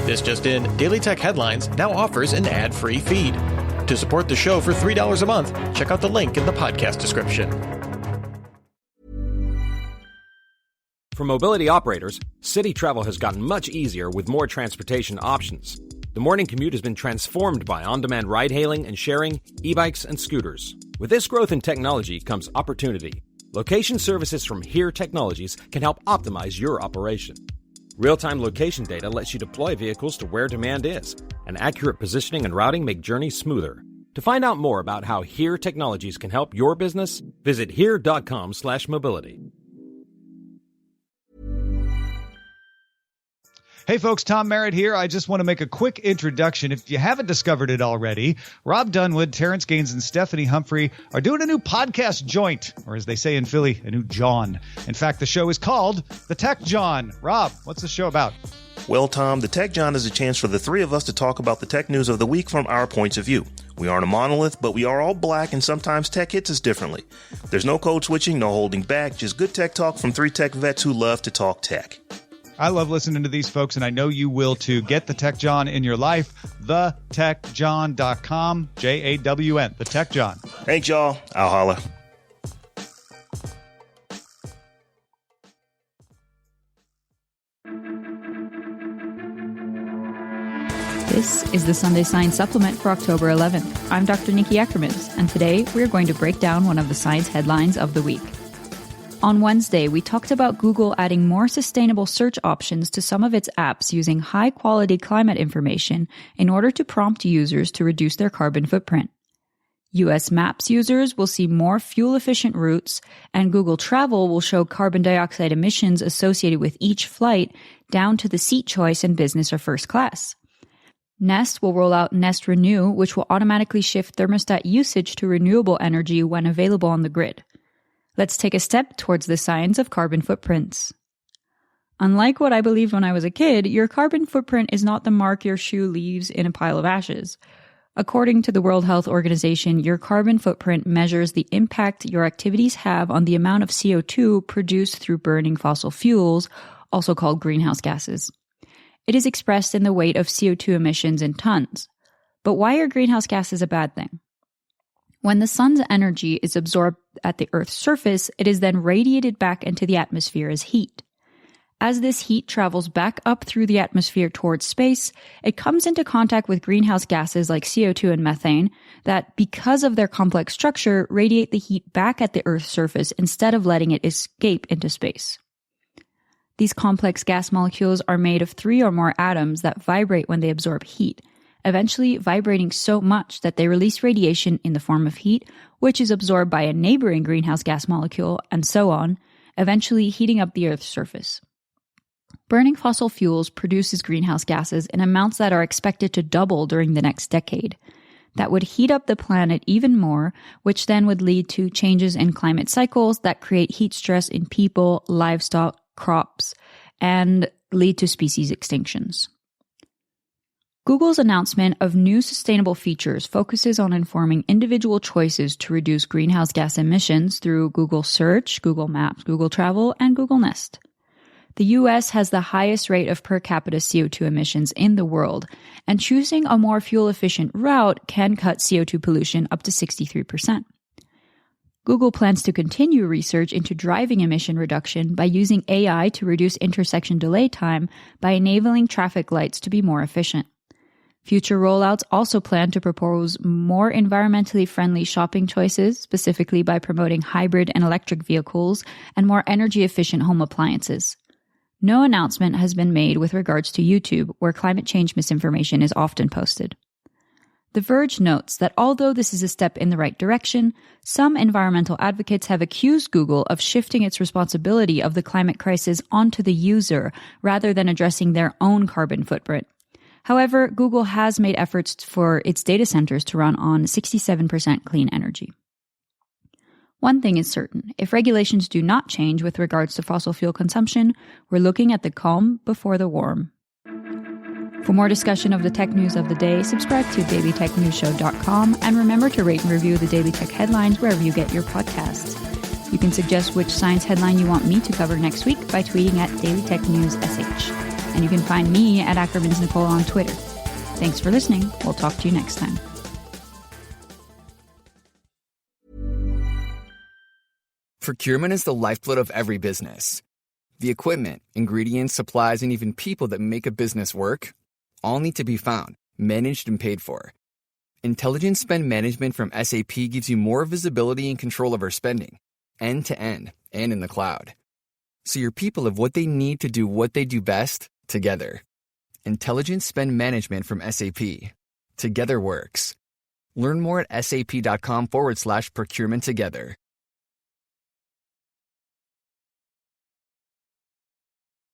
This just in, Daily Tech Headlines now offers an ad-free feed. To support the show for $3 a month, check out the link in the podcast description. For mobility operators, city travel has gotten much easier with more transportation options. The morning commute has been transformed by on-demand ride-hailing and sharing, e-bikes, and scooters. With this growth in technology comes opportunity. Location services from Here Technologies can help optimize your operation. Real-time location data lets you deploy vehicles to where demand is, and accurate positioning and routing make journeys smoother. To find out more about how Here Technologies can help your business, visit here.com/mobility. Hey folks, Tom Merritt here. I just want to make a quick introduction. If you haven't discovered it already, Rob Dunwood, Terrence Gaines, and Stephanie Humphrey are doing a new podcast joint, or as they say in Philly, a new John. In fact, the show is called The Tech John. Rob, what's the show about? Well, Tom, the Tech John is a chance for the three of us to talk about the tech news of the week from our points of view. We aren't a monolith, but we are all black, and sometimes tech hits us differently. There's no code switching, no holding back, just good tech talk from three tech vets who love to talk tech. I love listening to these folks, and I know you will too. Get the Tech John in your life. thetechjohn.com, JAWN, the Tech John. Thanks, y'all. I'll holla. This is the Sunday Science Supplement for October 11th. I'm Dr. Nikki Ackermans, and today we're going to break down one of the science headlines of the week. On Wednesday, we talked about Google adding more sustainable search options to some of its apps using high-quality climate information in order to prompt users to reduce their carbon footprint. US Maps users will see more fuel-efficient routes, and Google Travel will show carbon dioxide emissions associated with each flight down to the seat choice in business or first class. Nest will roll out Nest Renew, which will automatically shift thermostat usage to renewable energy when available on the grid. Let's take a step towards the science of carbon footprints. Unlike what I believed when I was a kid, your carbon footprint is not the mark your shoe leaves in a pile of ashes. According to the World Health Organization, your carbon footprint measures the impact your activities have on the amount of CO2 produced through burning fossil fuels, also called greenhouse gases. It is expressed in the weight of CO2 emissions in tons. But why are greenhouse gases a bad thing? When the sun's energy is absorbed at the Earth's surface, it is then radiated back into the atmosphere as heat. As this heat travels back up through the atmosphere towards space, it comes into contact with greenhouse gases like CO2 and methane that, because of their complex structure, radiate the heat back at the Earth's surface instead of letting it escape into space. These complex gas molecules are made of 3 or more atoms that vibrate when they absorb heat, eventually vibrating so much that they release radiation in the form of heat, which is absorbed by a neighboring greenhouse gas molecule, and so on, eventually heating up the Earth's surface. Burning fossil fuels produces greenhouse gases in amounts that are expected to double during the next decade. That would heat up the planet even more, which then would lead to changes in climate cycles that create heat stress in people, livestock, crops, and lead to species extinctions. Google's announcement of new sustainable features focuses on informing individual choices to reduce greenhouse gas emissions through Google Search, Google Maps, Google Travel, and Google Nest. The US has the highest rate of per capita CO2 emissions in the world, and choosing a more fuel-efficient route can cut CO2 pollution up to 63%. Google plans to continue research into driving emission reduction by using AI to reduce intersection delay time by enabling traffic lights to be more efficient. Future rollouts also plan to propose more environmentally friendly shopping choices, specifically by promoting hybrid and electric vehicles and more energy-efficient home appliances. No announcement has been made with regards to YouTube, where climate change misinformation is often posted. The Verge notes that although this is a step in the right direction, some environmental advocates have accused Google of shifting its responsibility of the climate crisis onto the user rather than addressing their own carbon footprint. However, Google has made efforts for its data centers to run on 67% clean energy. One thing is certain, if regulations do not change with regards to fossil fuel consumption, we're looking at the calm before the warm. For more discussion of the tech news of the day, subscribe to dailytechnewsshow.com and remember to rate and review the Daily Tech Headlines wherever you get your podcasts. You can suggest which science headline you want me to cover next week by tweeting at DailyTechNewsSH. And you can find me at Ackerman's Nicole on Twitter. Thanks for listening. We'll talk to you next time. Procurement is the lifeblood of every business. The equipment, ingredients, supplies, and even people that make a business work all need to be found, managed, and paid for. Intelligent Spend Management from SAP gives you more visibility and control over spending, end-to-end, and in the cloud. So your people have what they need to do what they do best, together. Intelligent Spend Management from SAP. Together works. Learn more at sap.com/procurement together.